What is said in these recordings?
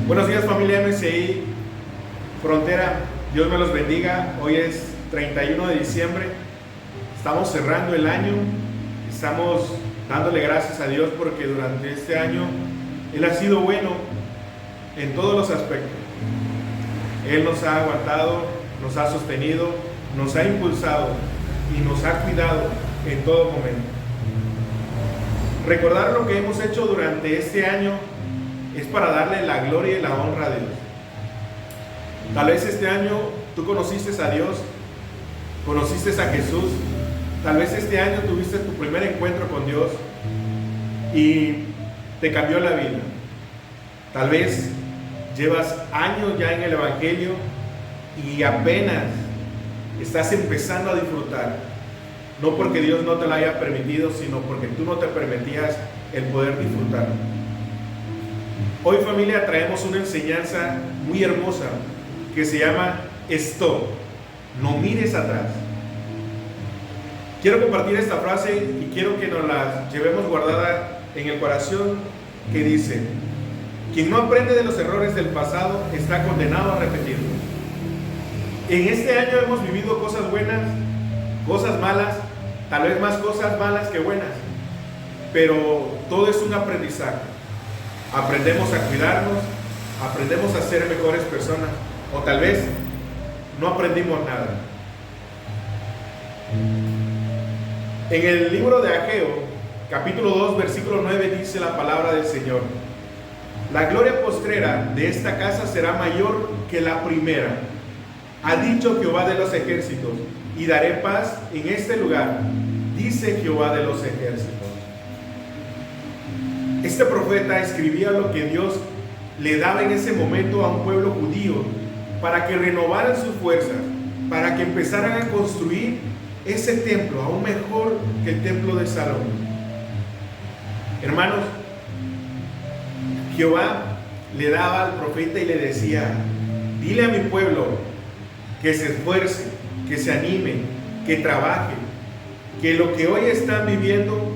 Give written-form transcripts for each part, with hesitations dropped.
Buenos días, familia MCI Frontera, Dios me los bendiga. Hoy es 31 de diciembre, estamos cerrando el año, estamos dándole gracias a Dios porque durante este año Él ha sido bueno en todos los aspectos. Él nos ha aguantado, nos ha sostenido, nos ha impulsado y nos ha cuidado en todo momento. Recordar lo que hemos hecho durante este año es para darle la gloria y la honra a Dios. Tal vez este año tú conociste a Dios, conociste a Jesús, tal vez este año tuviste tu primer encuentro con Dios y te cambió la vida. Tal vez llevas años ya en el Evangelio y apenas estás empezando a disfrutar, no porque Dios no te lo haya permitido, sino porque tú no te permitías el poder disfrutar. Hoy, familia, traemos una enseñanza muy hermosa que se llama Stop, no mires atrás. Quiero compartir esta frase y quiero que nos la llevemos guardada en el corazón, que dice: quien no aprende de los errores del pasado está condenado a repetirlos. En este año hemos vivido cosas buenas, cosas malas, tal vez más cosas malas que buenas, pero todo es un aprendizaje. Aprendemos a cuidarnos, aprendemos a ser mejores personas, o tal vez no aprendimos nada. En el libro de Ageo, capítulo 2, versículo 9, dice la palabra del Señor: la gloria postrera de esta casa será mayor que la primera, ha dicho Jehová de los ejércitos, y daré paz en este lugar, dice Jehová de los ejércitos. Este profeta escribía lo que Dios le daba en ese momento a un pueblo judío para que renovaran sus fuerzas, para que empezaran a construir ese templo aún mejor que el templo de Salomón. Hermanos, Jehová le daba al profeta y le decía: dile a mi pueblo que se esfuerce, que se anime, que trabaje, que lo que hoy están viviendo,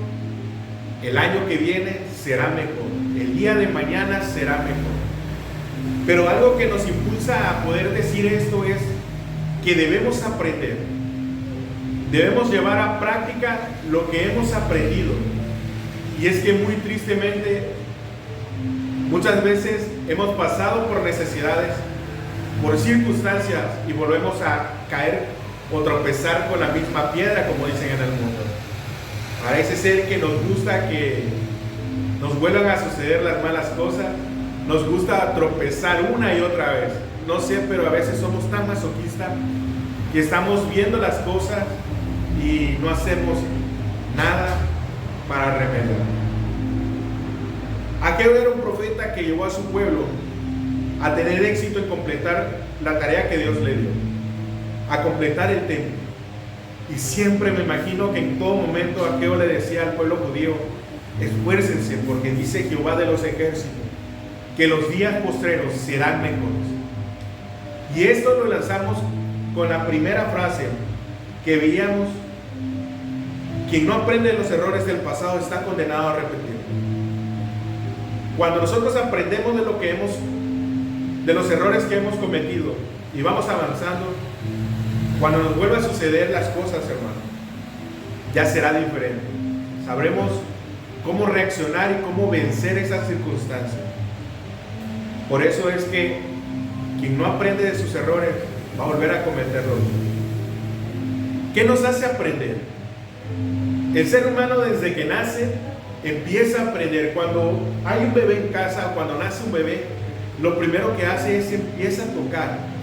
el año que viene será mejor, el día de mañana será mejor. Pero algo que nos impulsa a poder decir esto es que debemos aprender, debemos llevar a práctica lo que hemos aprendido. Y es que muy tristemente muchas veces hemos pasado por necesidades, por circunstancias, y volvemos a caer o tropezar con la misma piedra, como dicen en el mundo. Parece ser que nos gusta que nos vuelvan a suceder las malas cosas, nos gusta tropezar una y otra vez. No sé, pero a veces somos tan masoquistas que estamos viendo las cosas y no hacemos nada para remediar. Ageo era un profeta que llevó a su pueblo a tener éxito en completar la tarea que Dios le dio, a completar el templo. Y siempre me imagino que en todo momento Ageo le decía al pueblo judío: esfuércense, porque dice Jehová de los ejércitos que los días postreros serán mejores. Y esto lo lanzamos con la primera frase que veíamos: quien no aprende de los errores del pasado está condenado a repetir. Cuando nosotros aprendemos de los errores que hemos cometido y vamos avanzando, cuando nos vuelva a suceder las cosas, hermano, ya será diferente. Sabremos cómo reaccionar y cómo vencer esas circunstancias. Por eso es que quien no aprende de sus errores va a volver a cometerlos. ¿Qué nos hace aprender? El ser humano, desde que nace, empieza a aprender. Cuando hay un bebé en casa, cuando nace un bebé, lo primero que hace es empieza a tocar,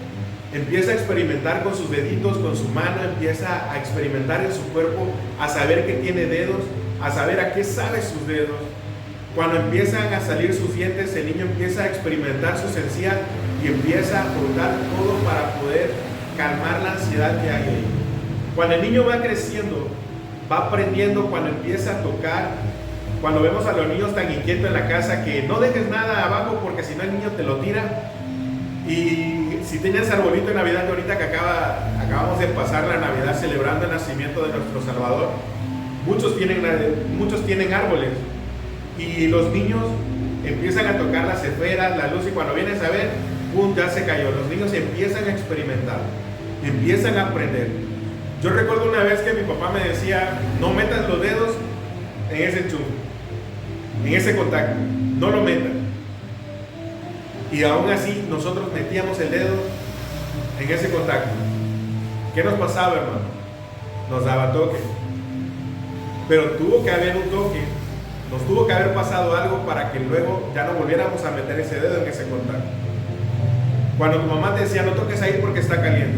empieza a experimentar con sus deditos, con su mano, empieza a experimentar en su cuerpo, a saber que tiene dedos, a saber a qué sabe sus dedos. Cuando empiezan a salir sus dientes, el niño empieza a experimentar sus encías y empieza a frotar todo para poder calmar la ansiedad que hay ahí. Cuando el niño va creciendo, va aprendiendo, cuando empieza a tocar, cuando vemos a los niños tan inquietos en la casa que no dejes nada abajo porque si no el niño te lo tira. Y si tienes arbolito de Navidad, ahorita que acabamos de pasar la Navidad celebrando el nacimiento de nuestro Salvador, muchos tienen árboles y los niños empiezan a tocar las esferas, la luz, y cuando vienes a ver, ¡pum!, ya se cayó. Los niños empiezan a experimentar, empiezan a aprender. Yo recuerdo una vez que mi papá me decía, no metas los dedos en ese enchufe, en ese contacto, no lo metas. Y aún así nosotros metíamos el dedo en ese contacto. ¿Qué nos pasaba, hermano? Nos daba toque. Pero tuvo que haber un toque, nos tuvo que haber pasado algo para que luego ya no volviéramos a meter ese dedo en ese contacto. Cuando tu mamá te decía, no toques ahí porque está caliente,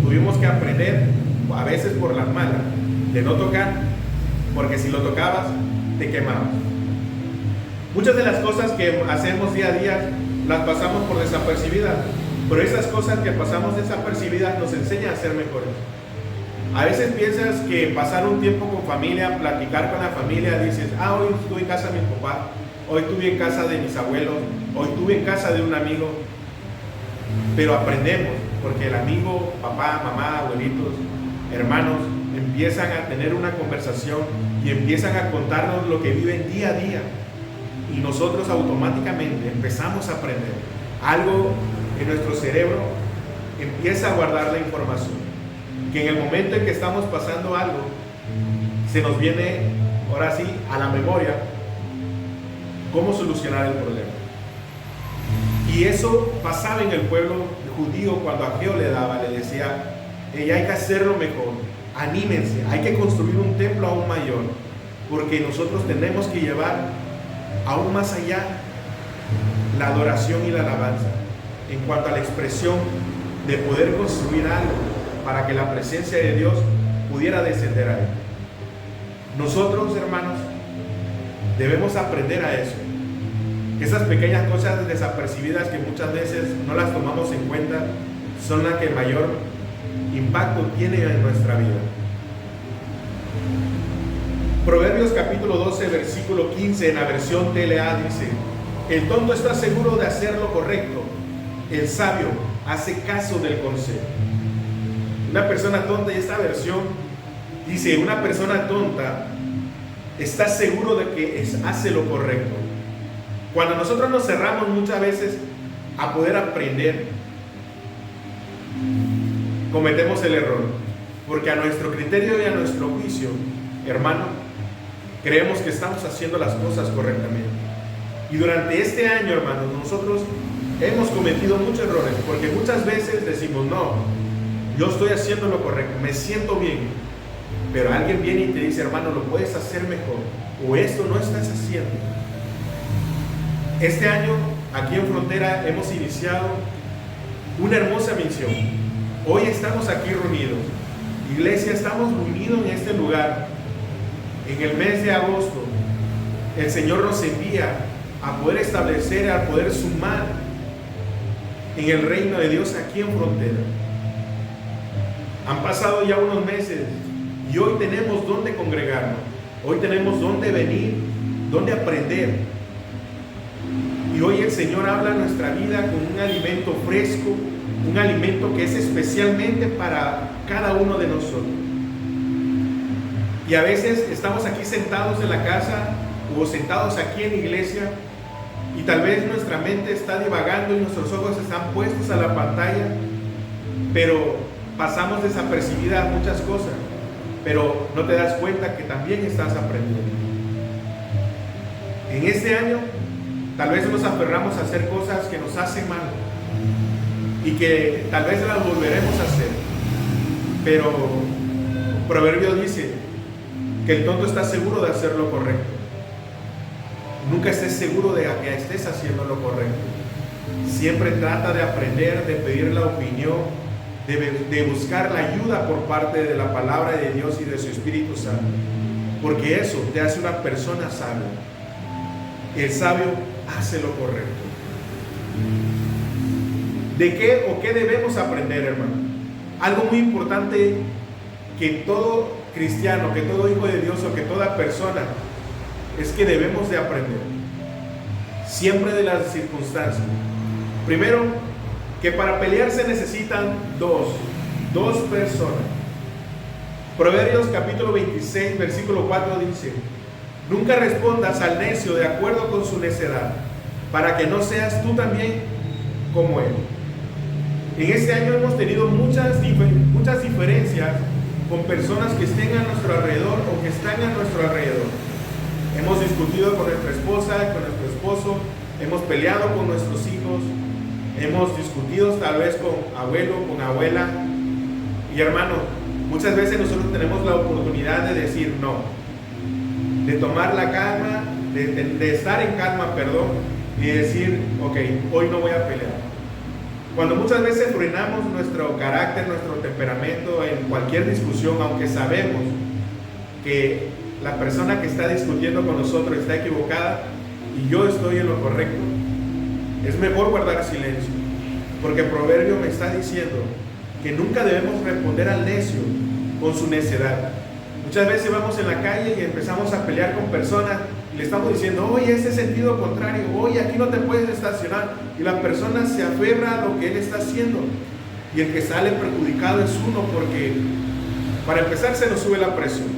tuvimos que aprender, a veces por las malas, de no tocar, porque si lo tocabas, te quemabas. Muchas de las cosas que hacemos día a día las pasamos por desapercibidas, pero esas cosas que pasamos desapercibidas nos enseñan a ser mejores. A veces piensas que pasar un tiempo con familia, platicar con la familia, dices, hoy estuve en casa de mi papá, hoy estuve en casa de mis abuelos, hoy estuve en casa de un amigo. Pero aprendemos, porque el amigo, papá, mamá, abuelitos, hermanos, empiezan a tener una conversación y empiezan a contarnos lo que viven día a día. Y nosotros automáticamente empezamos a aprender. Algo en nuestro cerebro empieza a guardar la información. Que en el momento en que estamos pasando algo, se nos viene, ahora sí, a la memoria, cómo solucionar el problema. Y eso pasaba en el pueblo judío cuando a Ageo le daba, le decía, hay que hacerlo mejor, anímense, hay que construir un templo aún mayor, porque nosotros tenemos que llevar aún más allá la adoración y la alabanza, en cuanto a la expresión de poder construir algo para que la presencia de Dios pudiera descender a él. Nosotros, hermanos, debemos aprender a eso. Esas pequeñas cosas desapercibidas que muchas veces no las tomamos en cuenta son las que mayor impacto tienen en nuestra vida. Proverbios capítulo 12, versículo 15 en la versión TLA dice, el tonto está seguro de hacer lo correcto, el sabio hace caso del consejo. Una persona tonta, y esta versión dice, una persona tonta está seguro de que hace lo correcto. Cuando nosotros nos cerramos muchas veces a poder aprender, cometemos el error, porque a nuestro criterio y a nuestro juicio, hermano, creemos que estamos haciendo las cosas correctamente. Y durante este año, hermanos, nosotros hemos cometido muchos errores, porque muchas veces decimos, no, yo estoy haciendo lo correcto, me siento bien, pero alguien viene y te dice, hermano, lo puedes hacer mejor, o esto no estás haciendo. Este año, aquí en Frontera, hemos iniciado una hermosa misión. Hoy estamos aquí reunidos. Iglesia, estamos reunidos en este lugar. En el mes de agosto, el Señor nos envía a poder establecer, a poder sumar en el reino de Dios aquí en Frontera. Han pasado ya unos meses y hoy tenemos dónde congregarnos. Hoy tenemos dónde venir, dónde aprender. Y hoy el Señor habla a nuestra vida con un alimento fresco, un alimento que es especialmente para cada uno de nosotros. Y a veces estamos aquí sentados en la casa o sentados aquí en la iglesia y tal vez nuestra mente está divagando y nuestros ojos están puestos a la pantalla, pero pasamos desapercibidas muchas cosas, pero no te das cuenta que también estás aprendiendo. En este año tal vez nos aferramos a hacer cosas que nos hacen mal y que tal vez las volveremos a hacer, pero Proverbio dice que el tonto está seguro de hacer lo correcto. Nunca estés seguro de que estés haciendo lo correcto. Siempre trata de aprender, de pedir la opinión, de buscar la ayuda por parte de la palabra de Dios y de su Espíritu Santo, porque eso te hace una persona sabia. El sabio hace lo correcto. ¿De qué o qué debemos aprender, hermano? Algo muy importante que todo cristiano, que todo hijo de Dios o que toda persona es que debemos de aprender siempre de las circunstancias. Primero, que para pelear se necesitan dos personas. Proverbios capítulo 26 versículo 4 dice, Nunca respondas al necio de acuerdo con su necedad, para que no seas tú también como él. En este año hemos tenido muchas diferencias con personas que estén a nuestro alrededor o que están a nuestro alrededor. Hemos discutido con nuestra esposa, con nuestro esposo, hemos peleado con nuestros hijos, hemos discutido tal vez con abuelo, con abuela. Y hermano, muchas veces nosotros tenemos la oportunidad de decir no, de tomar la calma, de estar en calma, y decir, ok, hoy no voy a pelear. Cuando muchas veces frenamos nuestro carácter, nuestro temperamento en cualquier discusión, aunque sabemos que la persona que está discutiendo con nosotros está equivocada y yo estoy en lo correcto, es mejor guardar silencio, porque el proverbio me está diciendo que nunca debemos responder al necio con su necedad. Muchas veces vamos en la calle y empezamos a pelear con personas y le estamos diciendo, oye, ese sentido contrario, oye, aquí no te puedes estacionar, y la persona se aferra a lo que él está haciendo, y el que sale perjudicado es uno, porque para empezar se nos sube la presión.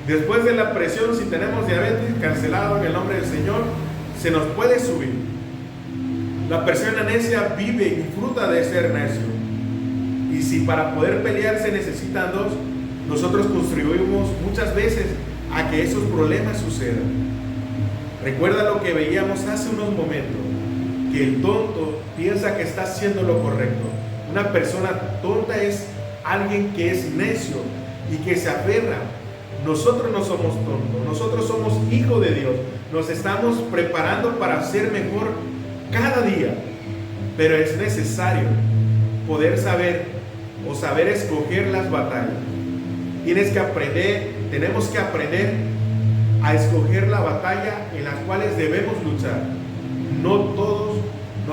Después de la presión, si tenemos diabetes, cancelado en el nombre del Señor, se nos puede subir. La persona necia vive y disfruta de ser necio, y si para poder pelear se necesitan dos, nosotros contribuimos muchas veces a que esos problemas sucedan. Recuerda lo que veíamos hace unos momentos, que el tonto piensa que está haciendo lo correcto. Una persona tonta es alguien que es necio y que se aferra. Nosotros no somos tontos, nosotros somos hijos de Dios. Nos estamos preparando para ser mejor cada día, pero es necesario poder saber escoger las batallas. Tenemos que aprender a escoger la batalla en las cuales debemos luchar. No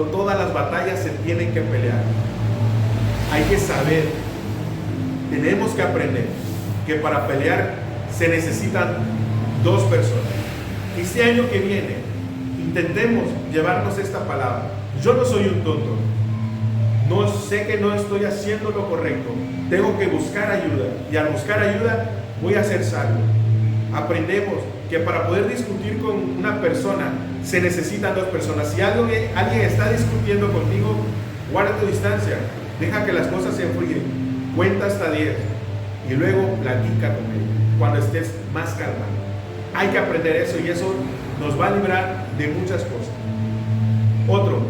todas las batallas se tienen que pelear. Hay que saber, tenemos que aprender que para pelear se necesitan dos personas. Este año que viene, intentemos llevarnos esta palabra. Yo no soy un tonto. No sé que no estoy haciendo lo correcto. Tengo que buscar ayuda. Y al buscar ayuda voy a ser sabio. Aprendemos que para poder discutir con una persona se necesitan dos personas. Si alguien está discutiendo contigo, guarda tu distancia. Deja que las cosas se enfríen. Cuenta hasta 10 y luego platica con él cuando estés más calmado. Hay que aprender eso, y eso nos va a librar de muchas cosas. Otro,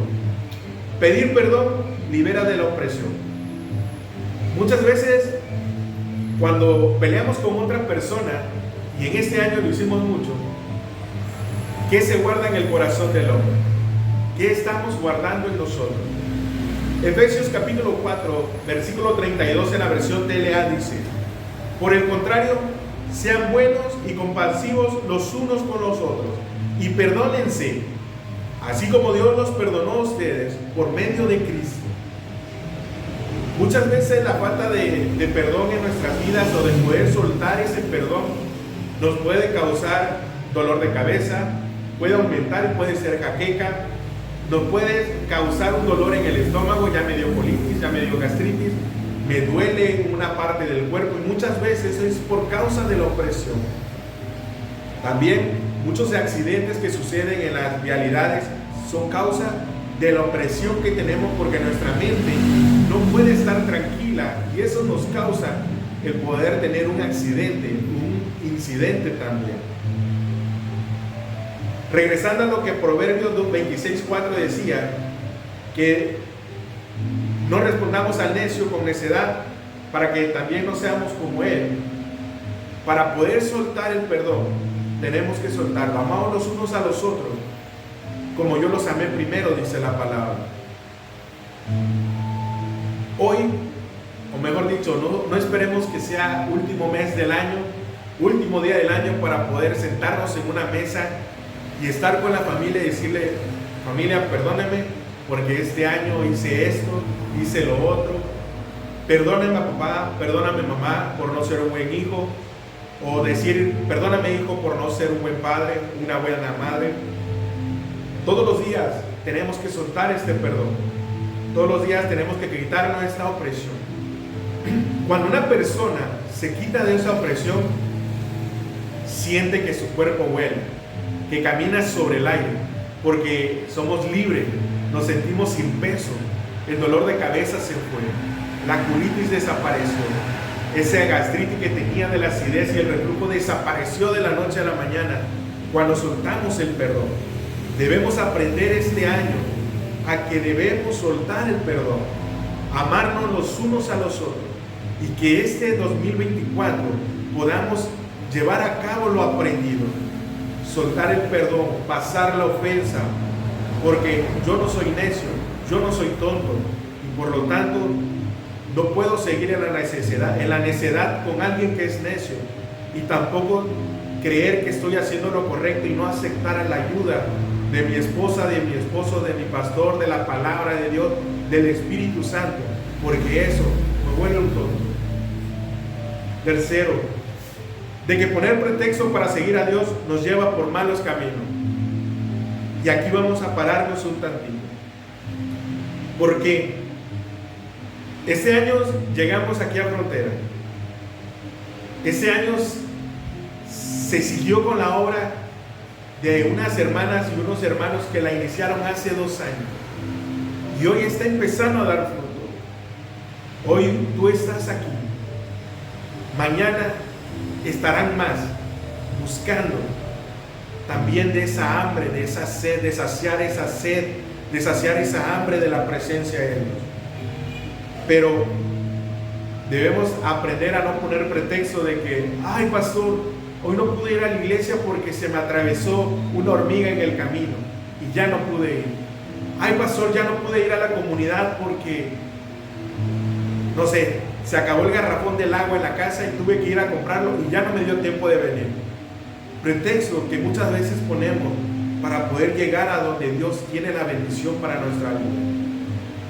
pedir perdón libera de la opresión. Muchas veces cuando peleamos con otra persona, y en este año lo hicimos mucho, ¿qué se guarda en el corazón del hombre? ¿Qué estamos guardando en nosotros? Efesios capítulo 4, versículo 32 en la versión TLA dice: por el contrario, sean buenos y compasivos los unos con los otros, y perdónense, así como Dios los perdonó a ustedes por medio de Cristo. Muchas veces la falta de perdón en nuestras vidas, o de poder soltar ese perdón, nos puede causar dolor de cabeza, puede aumentar y puede ser jaqueca, nos puede causar un dolor en el estómago, ya me dio colitis, ya me dio gastritis, me duele en una parte del cuerpo, y muchas veces es por causa de la opresión. También muchos accidentes que suceden en las vialidades son causa de la opresión que tenemos, porque nuestra mente no puede estar tranquila, y eso nos causa el poder tener un accidente, un incidente también. Regresando a lo que Proverbios 26:4 decía, que no respondamos al necio con necedad, para que también no seamos como él. Para poder soltar el perdón, tenemos que soltarlo. Amaos los unos a los otros como yo los amé primero, dice la palabra. Hoy, o mejor dicho, no esperemos que sea último mes del año, último día del año, para poder sentarnos en una mesa y estar con la familia y decirle: familia, perdóneme porque este año hice esto, hice lo otro. Perdónenme papá, perdóname mamá por no ser un buen hijo. O decir: perdóname hijo por no ser un buen padre, una buena madre. Todos los días tenemos que soltar este perdón. Todos los días tenemos que quitarnos esta opresión. Cuando una persona se quita de esa opresión, siente que su cuerpo vuela, que camina sobre el aire, porque somos libres, nos sentimos sin peso, el dolor de cabeza se fue, la colitis desapareció, esa gastritis que tenía de la acidez y el reflujo desapareció de la noche a la mañana cuando soltamos el perdón. Debemos aprender este año a que debemos soltar el perdón, amarnos los unos a los otros, y que este 2024 podamos llevar a cabo lo aprendido, soltar el perdón, pasar la ofensa, porque yo no soy necio, yo no soy tonto, y por lo tanto no puedo seguir en la necedad con alguien que es necio, y tampoco creer que estoy haciendo lo correcto y no aceptar la ayuda de mi esposa, de mi esposo, de mi pastor, de la palabra de Dios, del Espíritu Santo, porque eso me vuelve un tonto. Tercero, de que poner pretexto para seguir a Dios nos lleva por malos caminos. Y aquí vamos a pararnos un tantito, porque este año llegamos aquí a Frontera. Este año se siguió con la obra de unas hermanas y unos hermanos que la iniciaron hace 2 años. Y hoy está empezando a dar fruto. Hoy tú estás aquí. Mañana estarán más buscando también de esa hambre, de esa sed, de saciar esa sed, de saciar esa hambre de la presencia de Dios. Pero debemos aprender a no poner pretexto de que, ay pastor, hoy no pude ir a la iglesia porque se me atravesó una hormiga en el camino y ya no pude ir. Ay pastor, ya no pude ir a la comunidad porque, no sé, se acabó el garrafón del agua en la casa y tuve que ir a comprarlo y ya no me dio tiempo de venir. Pretexto que muchas veces ponemos para poder llegar a donde Dios tiene la bendición para nuestra vida.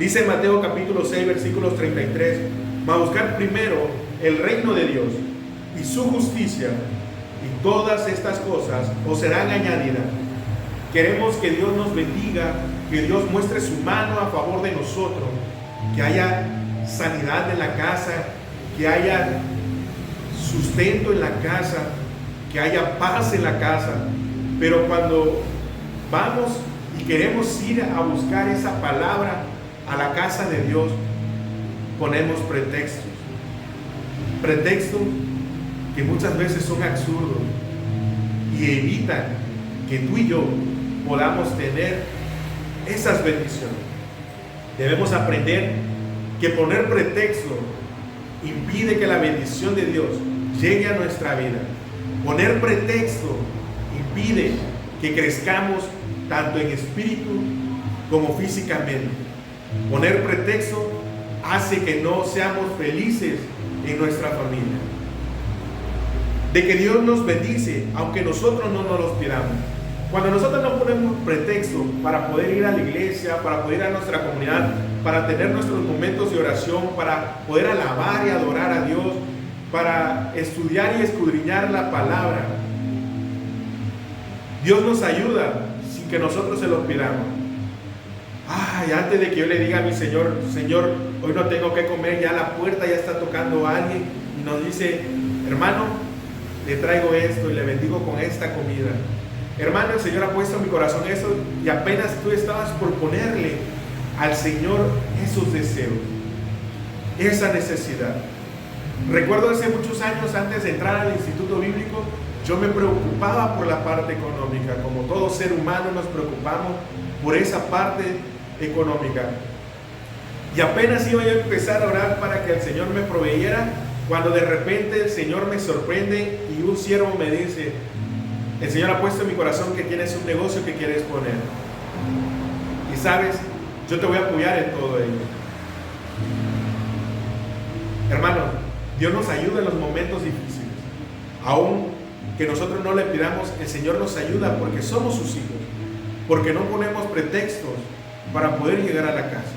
Dice en Mateo capítulo 6 versículos 33, mas buscar primero el reino de Dios y su justicia, y todas estas cosas os serán añadidas. Queremos que Dios nos bendiga, que Dios muestre su mano a favor de nosotros, que haya sanidad en la casa, que haya sustento en la casa, que haya paz en la casa. Pero cuando vamos y queremos ir a buscar esa palabra a la casa de Dios, ponemos pretextos que muchas veces son absurdos y evitan que tú y yo podamos tener esas bendiciones. Debemos aprender que poner pretexto impide que la bendición de Dios llegue a nuestra vida. Poner pretexto impide que crezcamos tanto en espíritu como físicamente. Poner pretexto hace que no seamos felices en nuestra familia. De que Dios nos bendice, aunque nosotros no nos los pidamos. Cuando nosotros no ponemos pretexto para poder ir a la iglesia, para poder ir a nuestra comunidad, para tener nuestros momentos de oración, para poder alabar y adorar a Dios, para estudiar y escudriñar la palabra, Dios nos ayuda sin que nosotros se lo pidamos. Ay, antes de que yo le diga a mi Señor, Señor, hoy no tengo que comer, ya la puerta ya está tocando a alguien y nos dice, hermano, le traigo esto y le bendigo con esta comida. Hermano, el Señor ha puesto en mi corazón eso y apenas tú estabas por ponerle al Señor esos deseos, esa necesidad. Recuerdo hace muchos años, antes de entrar al instituto bíblico, yo me preocupaba por la parte económica, como todo ser humano nos preocupamos por esa parte económica. Y apenas iba yo a empezar a orar para que el Señor me proveyera, cuando de repente el Señor me sorprende y un siervo me dice, el Señor ha puesto en mi corazón que tienes un negocio que quieres poner. Y sabes, yo te voy a apoyar en todo ello. Hermano, Dios nos ayuda en los momentos difíciles. Aún que nosotros no le pidamos, el Señor nos ayuda porque somos sus hijos. Porque no ponemos pretextos para poder llegar a la casa.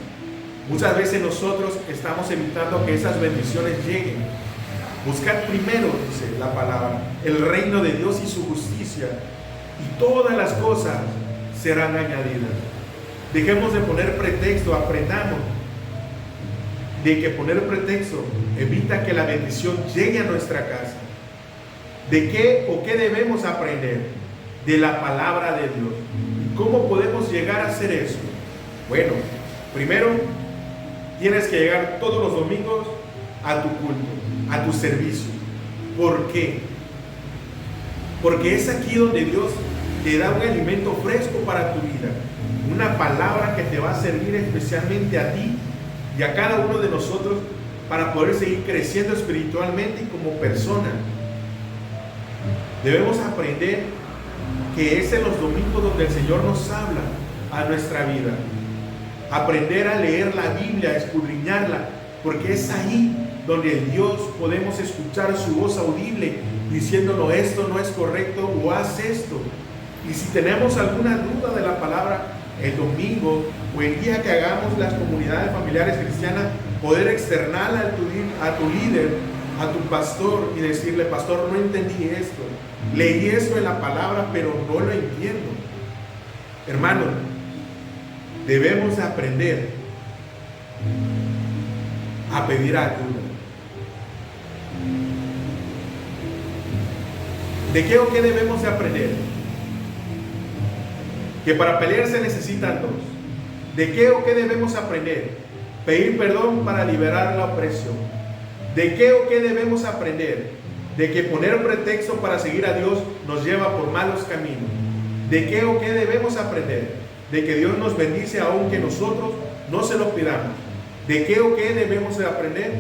Muchas veces nosotros estamos evitando que esas bendiciones lleguen. Buscar primero, dice la palabra, el reino de Dios y su justicia, y todas las cosas serán añadidas. Dejemos de poner pretexto, aprendamos de que poner pretexto evita que la bendición llegue a nuestra casa. ¿De qué o qué debemos aprender? De la palabra de Dios. ¿Cómo podemos llegar a hacer eso? Bueno, primero tienes que llegar todos los domingos a tu culto, a tu servicio. ¿Por qué? Porque es aquí donde Dios te da un alimento fresco para tu vida, una palabra que te va a servir especialmente a ti y a cada uno de nosotros para poder seguir creciendo espiritualmente y como persona. Debemos aprender que es en los domingos donde el Señor nos habla a nuestra vida. Aprender a leer la Biblia, a escudriñarla, porque es ahí donde Dios podemos escuchar su voz audible diciéndonos esto no es correcto o haz esto. Y si tenemos alguna duda de la palabra, el domingo o el día que hagamos las comunidades familiares cristianas, poder externarla a tu líder, a tu pastor y decirle: pastor, no entendí esto, leí esto en la palabra pero no lo entiendo. Hermano, debemos aprender a pedir ayuda. ¿De qué o qué debemos de aprender? Que para pelear se necesitan dos. ¿De qué o qué debemos aprender? Pedir perdón para liberar la opresión. ¿De qué o qué debemos aprender? De que poner un pretexto para seguir a Dios nos lleva por malos caminos. ¿De qué o qué debemos aprender? De que Dios nos bendice aunque nosotros no se lo pidamos. ¿De qué o qué debemos de aprender?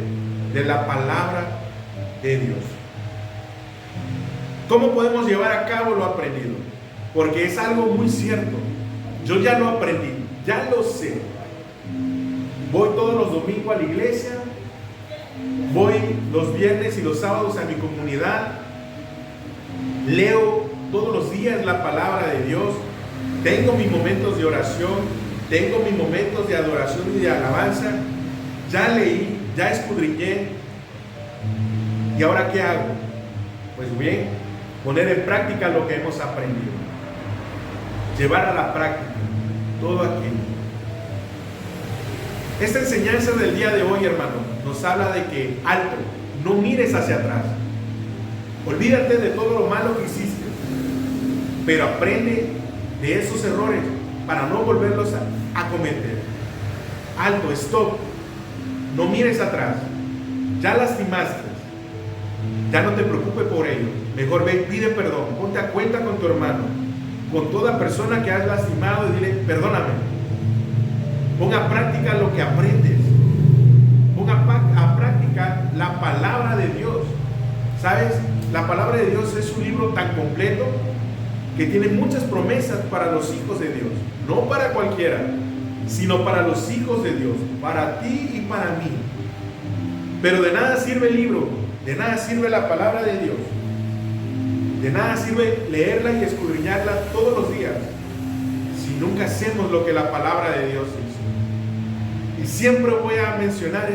De la palabra de Dios. ¿Cómo podemos llevar a cabo lo aprendido? Porque es algo muy cierto. Yo ya lo aprendí, ya lo sé. Voy todos los domingos a la iglesia, voy los viernes y los sábados a mi comunidad, leo todos los días la palabra de Dios, tengo mis momentos de oración, tengo mis momentos de adoración y de alabanza, ya leí, ya escudriñé. ¿Y ahora qué hago? Pues bien, poner en práctica lo que hemos aprendido. Llevar a la práctica todo aquello. Esta enseñanza del día de hoy, hermano, nos habla de que alto, no mires hacia atrás. Olvídate de todo lo malo que hiciste, pero aprende de esos errores para no volverlos a cometer. Alto, stop, no mires atrás. Ya lastimaste, ya no te preocupes por ello. Mejor ve, pide perdón, ponte a cuenta con tu hermano, con toda persona que has lastimado, y dile: perdóname. Ponga a práctica lo que aprendes. Ponga a práctica la palabra de Dios. ¿Sabes? La palabra de Dios es un libro tan completo que tiene muchas promesas para los hijos de Dios. No para cualquiera, sino para los hijos de Dios, para ti y para mí. Pero de nada sirve el libro, de nada sirve la palabra de Dios, de nada sirve leerla y escudriñarla todos los días si nunca hacemos lo que la palabra de Dios dice. Y siempre voy a mencionar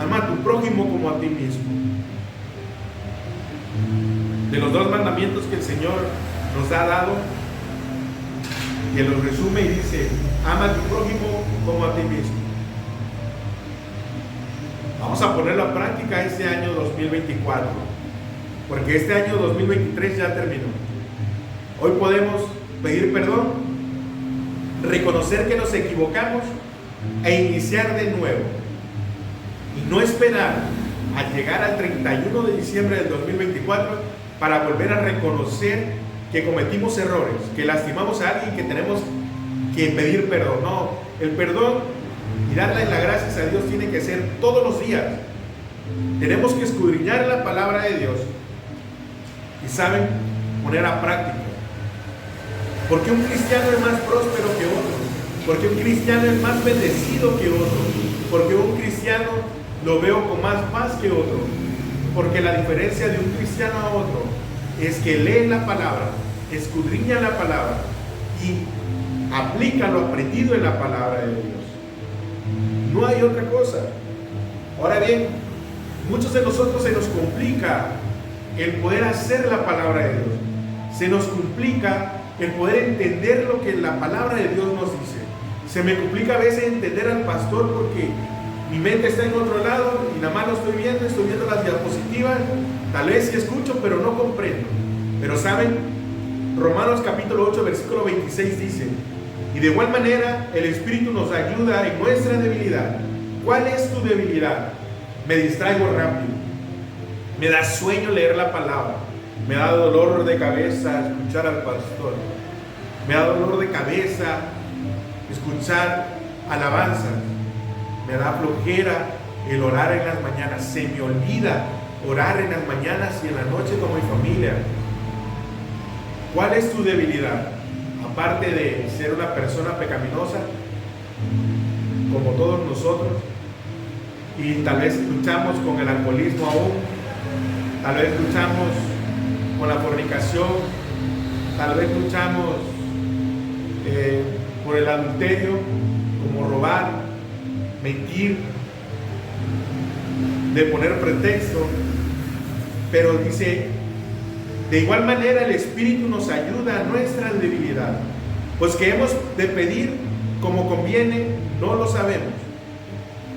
ama a tu prójimo como a ti mismo. De los 2 mandamientos que el Señor nos ha dado, que los resume y dice: ama a tu prójimo como a ti mismo. Vamos a ponerlo a práctica este año 2024, porque este año 2023 ya terminó. Hoy podemos pedir perdón, reconocer que nos equivocamos e iniciar de nuevo, y no esperar a llegar al 31 de diciembre del 2024 para volver a reconocer que cometimos errores, que lastimamos a alguien, que tenemos que pedir perdón. No, el perdón y darle las gracias a Dios tiene que ser todos los días. Tenemos que escudriñar la palabra de Dios y, ¿saben?, poner a práctica. Porque un cristiano es más próspero que otro, porque un cristiano es más bendecido que otro, porque un cristiano lo veo con más paz que otro, porque la diferencia de un cristiano a otro es que lee la palabra, escudriña la palabra y aplica lo aprendido en la palabra de Dios. No hay otra cosa. Ahora bien, muchos de nosotros se nos complica el poder hacer la palabra de Dios. Se nos complica el poder entender lo que la palabra de Dios nos dice. Se me complica a veces entender al pastor porque Mi mente está en otro lado y nada más lo estoy viendo las diapositivas, tal vez sí escucho, pero no comprendo. Pero ¿saben? Romanos capítulo 8, versículo 26 dice: y de igual manera el Espíritu nos ayuda en nuestra debilidad. ¿Cuál es tu debilidad? Me distraigo rápido, me da sueño leer la palabra, me da dolor de cabeza escuchar al pastor, me da dolor de cabeza escuchar alabanzas, me da flojera el orar en las mañanas, se me olvida orar en las mañanas y en la noche con mi familia. ¿Cuál es tu debilidad? Aparte de ser una persona pecaminosa, como todos nosotros, y tal vez luchamos con el alcoholismo aún, tal vez luchamos con la fornicación, tal vez luchamos por el adulterio, como robar, mentir, de poner pretexto, pero dice: de igual manera el Espíritu nos ayuda a nuestra debilidad, pues que hemos de pedir como conviene, no lo sabemos.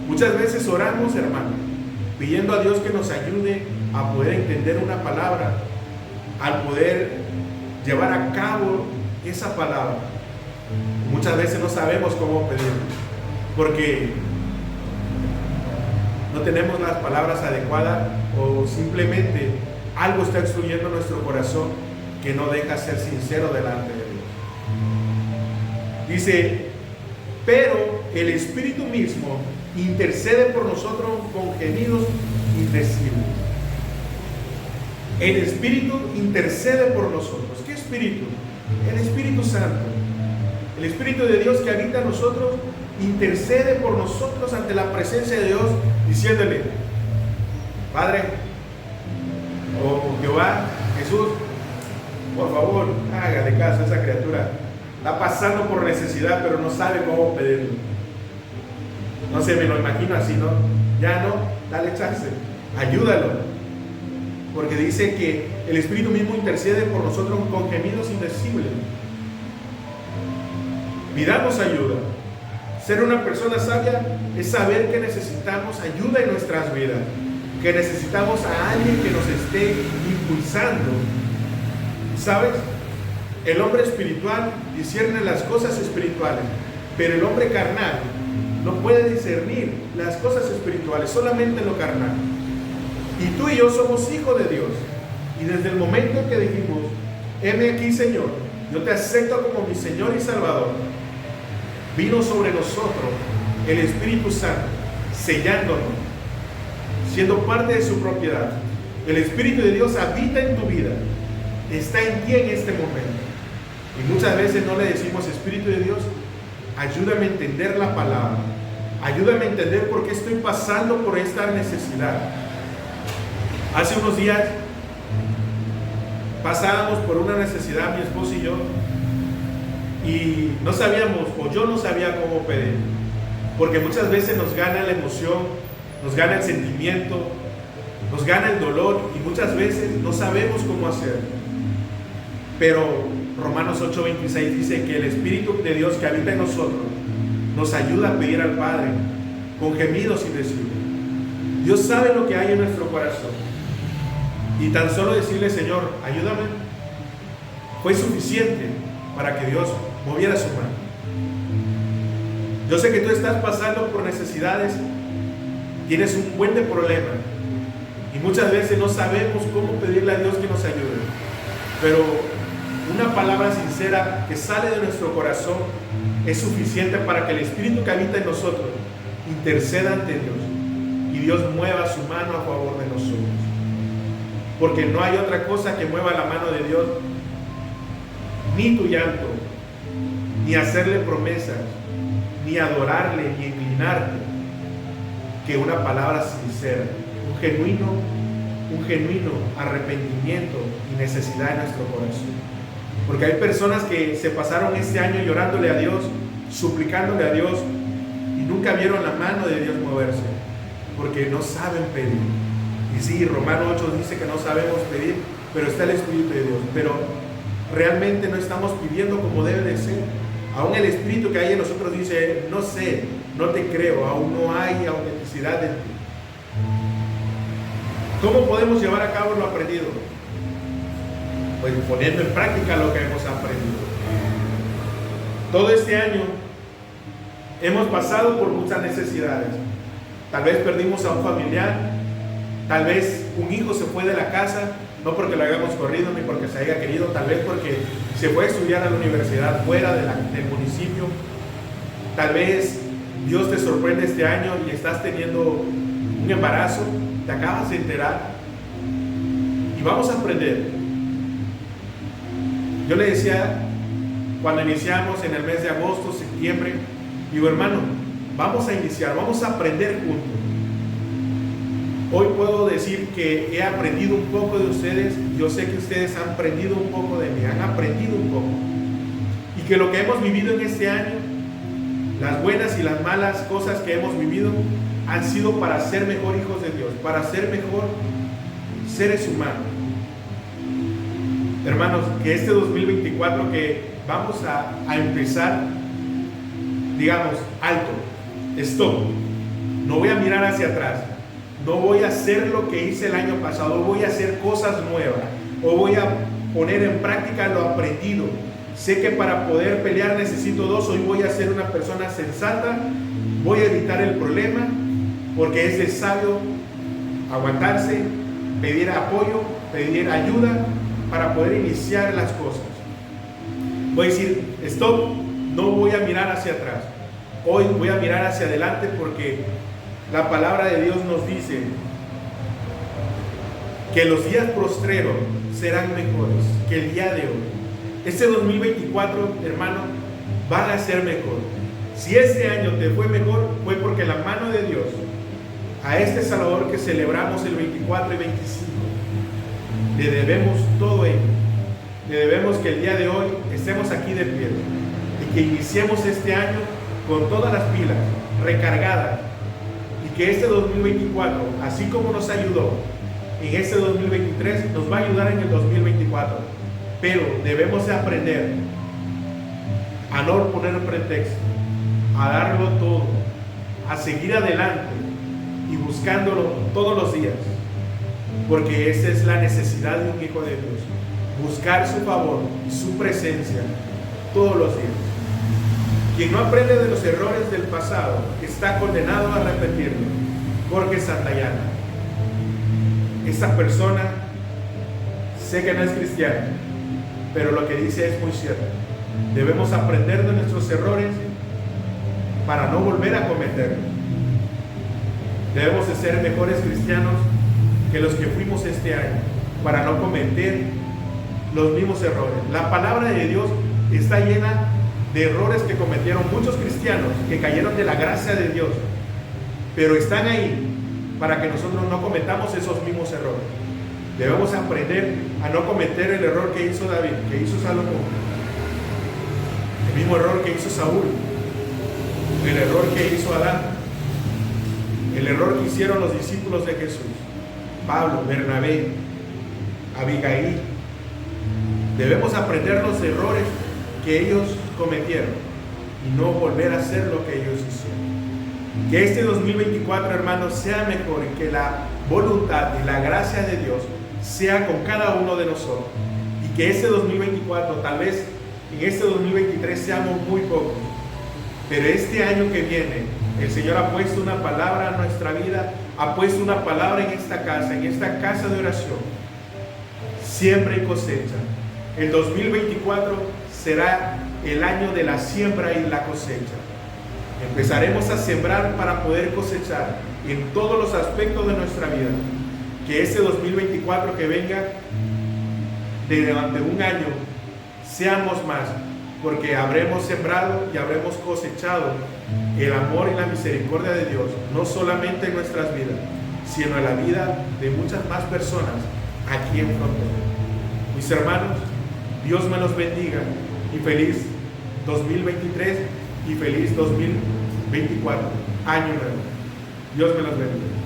Muchas veces oramos, hermano, pidiendo a Dios que nos ayude a poder entender una palabra, al poder llevar a cabo esa palabra. Muchas veces no sabemos cómo pedir, porque no tenemos las palabras adecuadas, o simplemente algo está excluyendo nuestro corazón que no deja ser sincero delante de Dios. Dice: pero el Espíritu mismo intercede por nosotros con gemidos indecibles. El Espíritu intercede por nosotros. ¿Qué Espíritu? El Espíritu Santo. El Espíritu de Dios que habita en nosotros intercede por nosotros ante la presencia de Dios, diciéndole: Padre, o Jehová, Jesús, por favor, hágale caso a esa criatura. Está pasando por necesidad, pero no sabe cómo pedirlo. No sé, me lo imagino así, ¿no? Ya no, dale chance, ayúdalo. Porque dice que el Espíritu mismo intercede por nosotros con gemidos indecibles. Pidamos ayuda. Ser una persona sabia es saber que necesitamos ayuda en nuestras vidas, que necesitamos a alguien que nos esté impulsando. ¿Sabes? El hombre espiritual discierne las cosas espirituales, pero el hombre carnal no puede discernir las cosas espirituales, solamente lo carnal. Y tú y yo somos hijos de Dios, y desde el momento que dijimos: heme aquí, Señor, yo te acepto como mi Señor y Salvador, vino sobre nosotros el Espíritu Santo, sellándonos, siendo parte de su propiedad. El Espíritu de Dios habita en tu vida, está en ti en este momento. Y muchas veces no le decimos: Espíritu de Dios, ayúdame a entender la palabra, ayúdame a entender por qué estoy pasando por esta necesidad. Hace unos días pasábamos por una necesidad, mi esposo y yo, y no sabíamos, o yo no sabía cómo pedir, porque muchas veces nos gana la emoción, nos gana el sentimiento, nos gana el dolor, y muchas veces no sabemos cómo hacer. Pero Romanos 8:26 dice que el Espíritu de Dios que habita en nosotros nos ayuda a pedir al Padre con gemidos indecibles. Dios sabe lo que hay en nuestro corazón, y tan solo decirle: Señor, ayúdame, fue suficiente para que Dios moviera su mano. Yo sé que tú estás pasando por necesidades, tienes un buen de problema, y muchas veces no sabemos cómo pedirle a Dios que nos ayude, pero una palabra sincera que sale de nuestro corazón es suficiente para que el Espíritu que habita en nosotros interceda ante Dios y Dios mueva su mano a favor de nosotros. Porque no hay otra cosa que mueva la mano de Dios, ni tu llanto, ni hacerle promesas, ni adorarle, ni inclinarte, que una palabra sincera, un genuino arrepentimiento y necesidad en nuestro corazón. Porque hay personas que se pasaron este año llorándole a Dios, suplicándole a Dios, y nunca vieron la mano de Dios moverse, porque no saben pedir. Y sí, Romanos 8 dice que no sabemos pedir, pero está el Espíritu de Dios. Pero realmente no estamos pidiendo como debe de ser. Aún el Espíritu que hay en nosotros dice: no sé, no te creo, aún no hay autenticidad en ti. ¿Cómo podemos llevar a cabo lo aprendido? Pues poniendo en práctica lo que hemos aprendido. Todo este año hemos pasado por muchas necesidades. Tal vez perdimos a un familiar, tal vez un hijo se fue de la casa, no porque lo hayamos corrido ni porque se haya querido, tal vez porque se fue a estudiar a la universidad fuera del municipio. Tal vez Dios te sorprende este año y estás teniendo un embarazo, te acabas de enterar y vamos a aprender. Yo le decía cuando iniciamos en el mes de agosto, septiembre, digo, hermano, vamos a iniciar, vamos a aprender juntos. Hoy puedo decir que he aprendido un poco de ustedes, yo sé que ustedes han aprendido un poco de mí, han aprendido un poco. Y que lo que hemos vivido en este año, las buenas y las malas cosas que hemos vivido, han sido para ser mejor hijos de Dios, para ser mejor seres humanos. Hermanos, que este 2024 que vamos a empezar, digamos, alto, stop, no voy a mirar hacia atrás. No voy a hacer lo que hice el año pasado, voy a hacer cosas nuevas, o voy a poner en práctica lo aprendido. Sé que para poder pelear necesito dos, hoy voy a ser una persona sensata, voy a evitar el problema, porque es de sabio aguantarse, pedir apoyo, pedir ayuda para poder iniciar las cosas. Voy a decir, stop, no voy a mirar hacia atrás, hoy voy a mirar hacia adelante porque la palabra de Dios nos dice que los días postreros serán mejores que el día de hoy. Este 2024, hermano, van a ser mejor. Si este año te fue mejor, fue porque la mano de Dios a este Salvador que celebramos el 24 y 25, le debemos todo ello. Le debemos que el día de hoy estemos aquí de pie y que iniciemos este año con todas las pilas recargadas. Que este 2024, así como nos ayudó en este 2023, nos va a ayudar en el 2024. Pero debemos de aprender a no poner pretexto, a darlo todo, a seguir adelante y buscándolo todos los días. Porque esa es la necesidad de un hijo de Dios. Buscar su favor y su presencia todos los días. Quien no aprende de los errores del pasado está condenado a repetirlo. Jorge Santayana. Esta persona, sé que no es cristiana, pero lo que dice es muy cierto. Debemos aprender de nuestros errores para no volver a cometerlos. Debemos de ser mejores cristianos que los que fuimos este año, para no cometer los mismos errores. La palabra de Dios está llena de errores que cometieron muchos cristianos que cayeron de la gracia de Dios, pero están ahí para que nosotros no cometamos esos mismos errores. Debemos aprender a no cometer el error que hizo David, que hizo Salomón, el mismo error que hizo Saúl, el error que hizo Adán, el error que hicieron los discípulos de Jesús, Pablo, Bernabé, Abigail. Debemos aprender los errores que ellos cometieron y no volver a hacer lo que ellos hicieron. Que este 2024, hermanos, sea mejor y que la voluntad y la gracia de Dios sea con cada uno de nosotros. Y que este 2024, tal vez en este 2023 seamos muy pocos, pero este año que viene, el Señor ha puesto una palabra en nuestra vida, ha puesto una palabra en esta casa de oración. Siembra y cosecha. El 2024 será el año de la siembra y la cosecha. Empezaremos a sembrar para poder cosechar en todos los aspectos de nuestra vida. Que este 2024 que venga, durante un año, seamos más, porque habremos sembrado y habremos cosechado el amor y la misericordia de Dios, no solamente en nuestras vidas, sino en la vida de muchas más personas aquí en Frontera. Mis hermanos, Dios me los bendiga y feliz 2023 y feliz 2024, año nuevo. Dios me los bendiga.